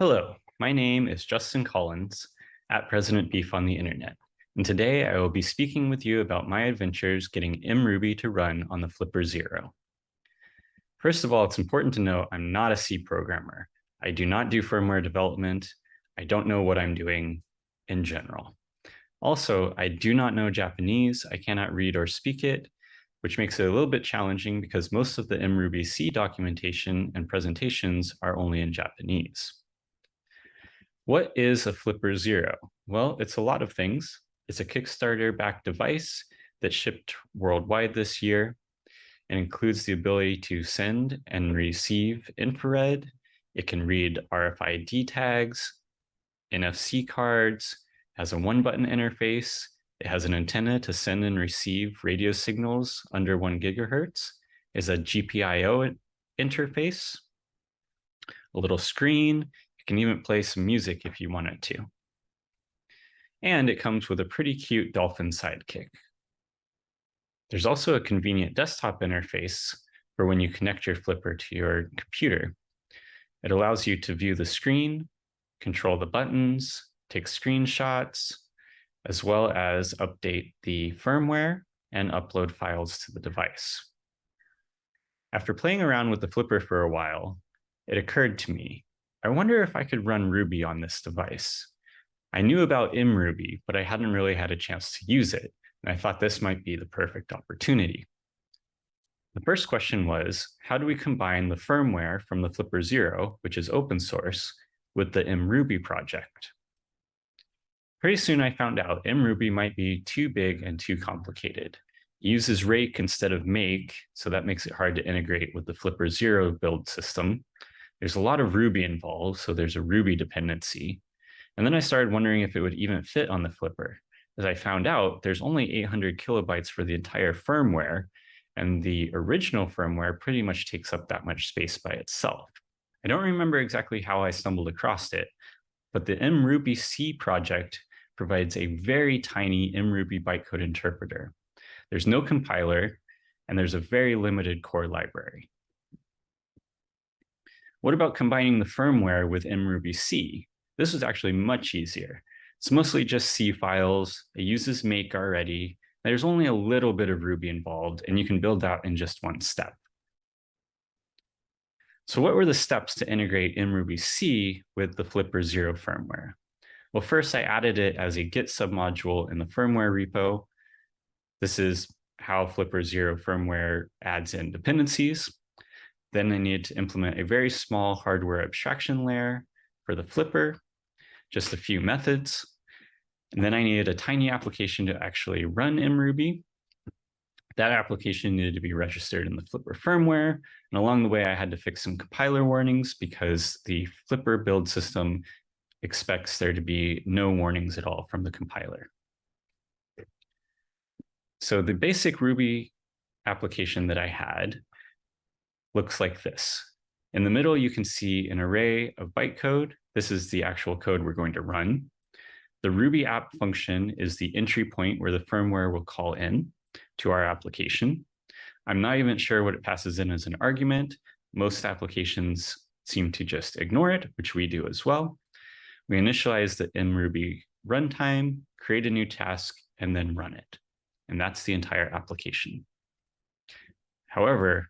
Hello, my name is Justin Collins, at President Beef on the Internet, and today I will be speaking with you about my adventures getting mruby to run on the Flipper Zero. First of all, it's important to note I'm not a C programmer. I do not do firmware development. I don't know what I'm doing in general. Also, I do not know Japanese. I cannot read or speak it, which makes it a little bit challenging because most of the mruby C documentation and presentations are only in Japanese. What is a Flipper Zero? Well, it's a lot of things. It's a Kickstarter-backed device that shipped worldwide this year and includes the ability to send and receive infrared. It can read RFID tags, NFC cards, has a one-button interface. It has an antenna to send and receive radio signals under 1 gigahertz. Is a GPIO interface, a little screen. You can even play some music if you wanted to. And it comes with a pretty cute dolphin sidekick. There's also a convenient desktop interface for when you connect your Flipper to your computer. It allows you to view the screen, control the buttons, take screenshots, as well as update the firmware and upload files to the device. After playing around with the Flipper for a while, it occurred to me, I wonder if I could run Ruby on this device. I knew about mruby, but I hadn't really had a chance to use it, and I thought this might be the perfect opportunity. The first question was, how do we combine the firmware from the Flipper Zero, which is open source, with the mruby project? Pretty soon I found out mruby might be too big and too complicated. It uses rake instead of make, so that makes it hard to integrate with the Flipper Zero build system. There's a lot of Ruby involved, so there's a Ruby dependency. And then I started wondering if it would even fit on the Flipper. As I found out, there's only 800 kilobytes for the entire firmware, and the original firmware pretty much takes up that much space by itself. I don't remember exactly how I stumbled across it, but the mruby C project provides a very tiny mruby bytecode interpreter. There's no compiler, and there's a very limited core library. What about combining the firmware with mruby C? This was actually much easier. It's mostly just C files. It uses make already. There's only a little bit of Ruby involved, and you can build that in just one step. So what were the steps to integrate mruby C with the Flipper Zero firmware? Well, first I added it as a Git submodule in the firmware repo. This is how Flipper Zero firmware adds in dependencies. Then I needed to implement a very small hardware abstraction layer for the Flipper, just a few methods. And then I needed a tiny application to actually run mruby. That application needed to be registered in the Flipper firmware. And along the way, I had to fix some compiler warnings because the Flipper build system expects there to be no warnings at all from the compiler. So the basic Ruby application that I had looks like this. In the middle, you can see an array of bytecode. This is the actual code we're going to run. The Ruby app function is the entry point where the firmware will call in to our application. I'm not even sure what it passes in as an argument. Most applications seem to just ignore it, which we do as well. We initialize the mruby runtime, create a new task, and then run it. And that's the entire application. However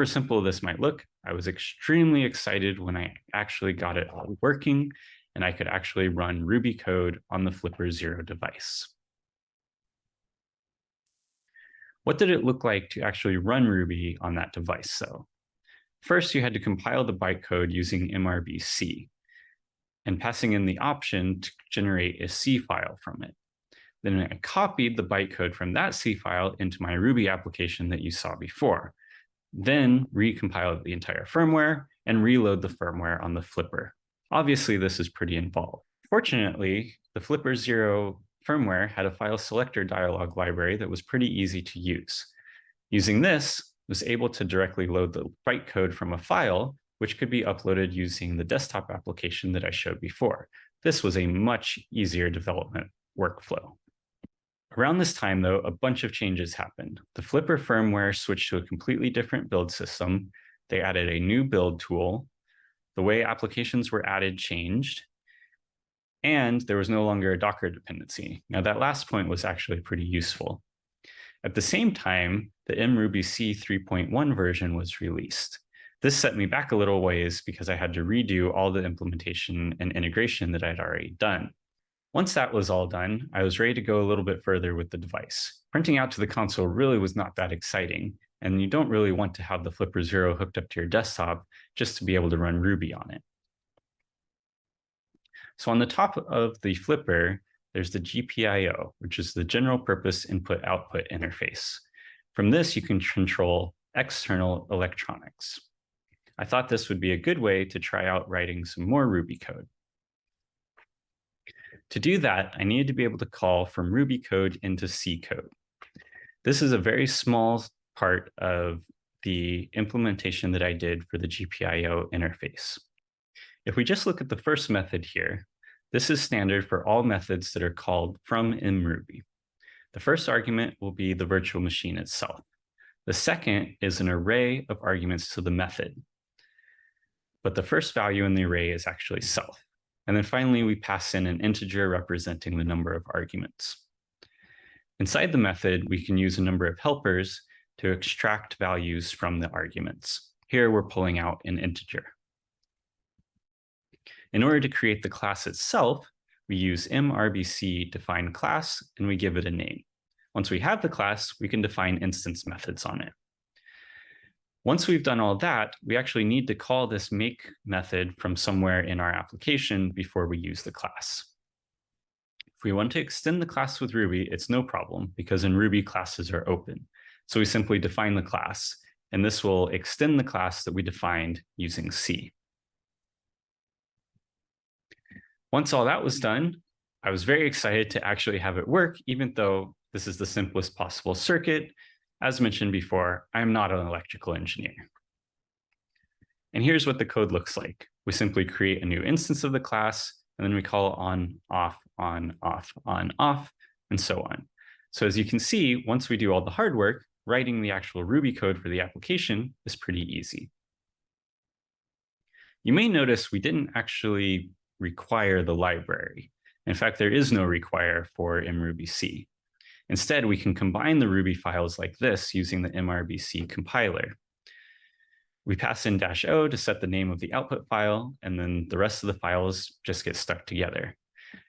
simple this might look, I was extremely excited when I actually got it all working and I could actually run Ruby code on the Flipper Zero device. What did it look like to actually run Ruby on that device, though? First, you had to compile the bytecode using mruby-c and passing in the option to generate a C file from it. Then I copied the bytecode from that C file into my Ruby application that you saw before. Then recompile the entire firmware and reload the firmware on the Flipper. Obviously, this is pretty involved. Fortunately, the Flipper Zero firmware had a file selector dialog library that was pretty easy to use. Using this, I was able to directly load the bytecode from a file, which could be uploaded using the desktop application that I showed before. This was a much easier development workflow. Around this time, though, a bunch of changes happened. The Flipper firmware switched to a completely different build system. They added a new build tool. the way applications were added changed, and there was no longer a Docker dependency. Now, that last point was actually pretty useful. At the same time, the mruby C 3.1 version was released. This set me back a little ways because I had to redo all the implementation and integration that I'd already done. Once that was all done, I was ready to go a little bit further with the device. Printing out to the console really was not that exciting, and you don't really want to have the Flipper Zero hooked up to your desktop just to be able to run Ruby on it. So on the top of the Flipper, there's the GPIO, which is the general purpose input-output interface. From this, you can control external electronics. I thought this would be a good way to try out writing some more Ruby code. To do that, I needed to be able to call from Ruby code into C code. This is a very small part of the implementation that I did for the GPIO interface. If we just look at the first method here, this is standard for all methods that are called from mruby. The first argument will be the virtual machine itself. The second is an array of arguments to the method. But the first value in the array is actually self. And then finally, we pass in an integer representing the number of arguments. Inside the method, we can use a number of helpers to extract values from the arguments. Here, we're pulling out an integer. In order to create the class itself, we use mRBC define class, and we give it a name. Once we have the class, we can define instance methods on it. Once we've done all that, we actually need to call this make method from somewhere in our application before we use the class. If we want to extend the class with Ruby, it's no problem because in Ruby classes are open. So we simply define the class, and this will extend the class that we defined using C. Once all that was done, I was very excited to actually have it work, even though this is the simplest possible circuit. As mentioned before, I am not an electrical engineer. And here's what the code looks like. We simply create a new instance of the class, and then we call on, off, on, off, on, off, and so on. So as you can see, once we do all the hard work, writing the actual Ruby code for the application is pretty easy. You may notice we didn't actually require the library. In fact, there is no require for mruby C. Instead, we can combine the Ruby files like this using the mRBC compiler. We pass in -o to set the name of the output file, and then the rest of the files just get stuck together.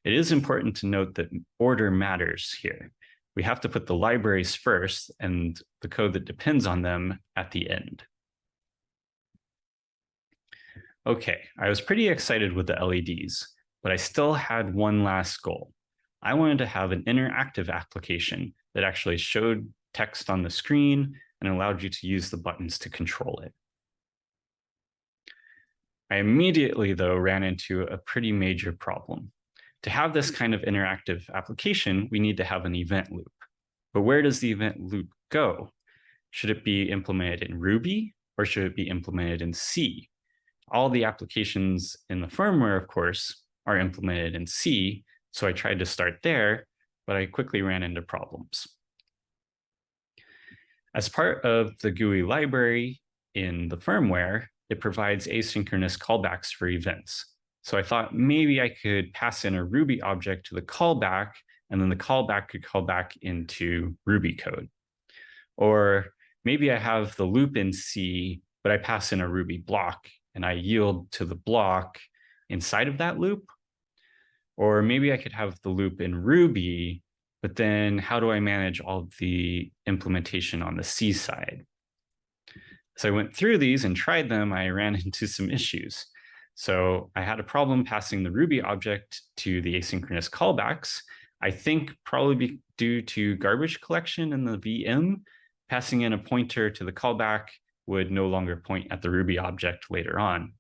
It is important to note that order matters here. We have to put the libraries first and the code that depends on them at the end. Okay, I was pretty excited with the LEDs, but I still had one last goal. I wanted to have an interactive application that actually showed text on the screen and allowed you to use the buttons to control it. I immediately, though, ran into a pretty major problem. To have this kind of interactive application, we need to have an event loop. But where does the event loop go? Should it be implemented in Ruby or should it be implemented in C? All the applications in the firmware, of course, are implemented in C. So I tried to start there, but I quickly ran into problems. As part of the GUI library in the firmware, it provides asynchronous callbacks for events. So I thought maybe I could pass in a Ruby object to the callback, and then the callback could call back into Ruby code. Or maybe I have the loop in C, but I pass in a Ruby block, and I yield to the block inside of that loop. Or maybe I could have the loop in Ruby, but then how do I manage all of the implementation on the C side? So I went through these and tried them. I ran into some issues. So I had a problem passing the Ruby object to the asynchronous callbacks. I think probably due to garbage collection in the VM, passing in a pointer to the callback would no longer point at the Ruby object later on.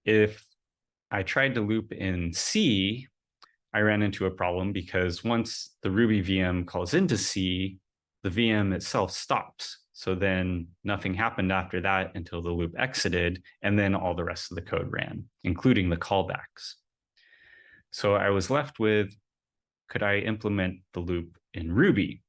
If I tried to loop in C, I ran into a problem because once the Ruby VM calls into C, the VM itself stops. So then nothing happened after that until the loop exited, and then all the rest of the code ran, including the callbacks. So I was left with, could I implement the loop in Ruby?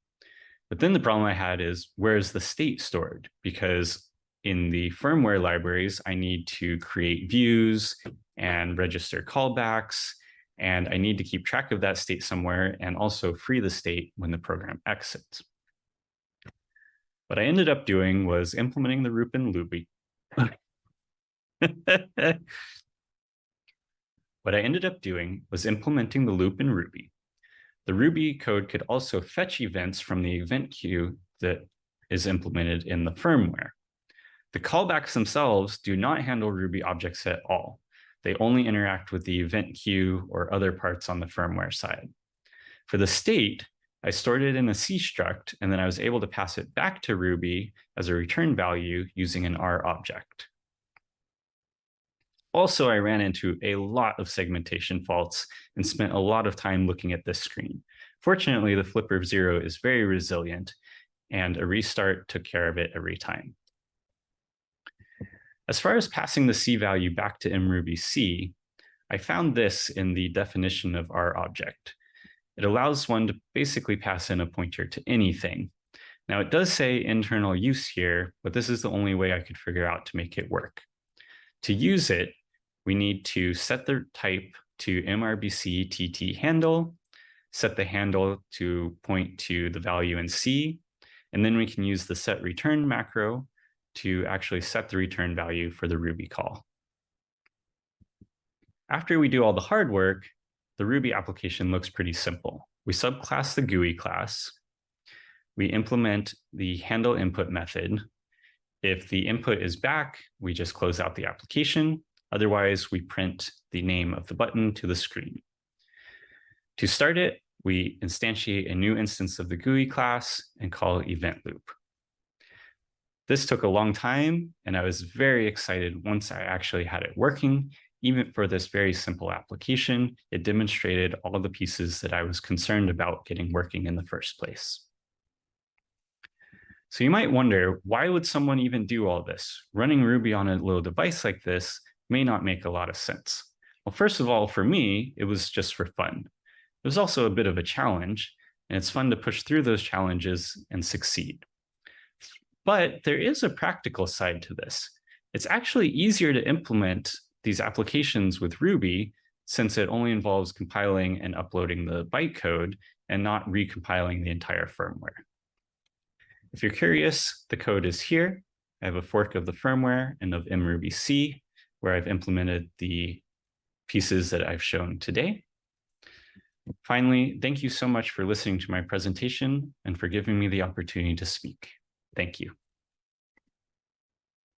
But then the problem I had is, where's the state stored? Because in the firmware libraries, I need to create views and register callbacks, and I need to keep track of that state somewhere and also free the state when the program exits. What I ended up doing was implementing the loop in Ruby. What I ended up doing was implementing the loop in Ruby. The Ruby code could also fetch events from the event queue that is implemented in the firmware. The callbacks themselves do not handle Ruby objects at all. They only interact with the event queue or other parts on the firmware side. For the state, I stored it in a C struct, and then I was able to pass it back to Ruby as a return value using an R object. Also, I ran into a lot of segmentation faults and spent a lot of time looking at this screen. Fortunately, the Flipper Zero is very resilient, and a restart took care of it every time. As far as passing the C value back to mruby C, I found this in the definition of our object. It allows one to basically pass in a pointer to anything. Now, it does say internal use here, but this is the only way I could figure out to make it work. To use it, we need to set the type to mrbc tt handle, set the handle to point to the value in C, and then we can use the set return macro to actually set the return value for the Ruby call. After we do all the hard work, the Ruby application looks pretty simple. We subclass the GUI class. We implement the handle input method. If the input is back, we just close out the application. Otherwise, we print the name of the button to the screen. To start it, we instantiate a new instance of the GUI class and call event loop. This took a long time, and I was very excited once I actually had it working. Even for this very simple application, it demonstrated all the pieces that I was concerned about getting working in the first place. So you might wonder, why would someone even do all this? Running Ruby on a little device like this may not make a lot of sense. Well, first of all, for me, it was just for fun. It was also a bit of a challenge, and it's fun to push through those challenges and succeed. But there is a practical side to this. It's actually easier to implement these applications with Ruby since it only involves compiling and uploading the bytecode and not recompiling the entire firmware. If you're curious, the code is here. I have a fork of the firmware and of mruby C, where I've implemented the pieces that I've shown today. Finally, thank you so much for listening to my presentation and for giving me the opportunity to speak. Thank you.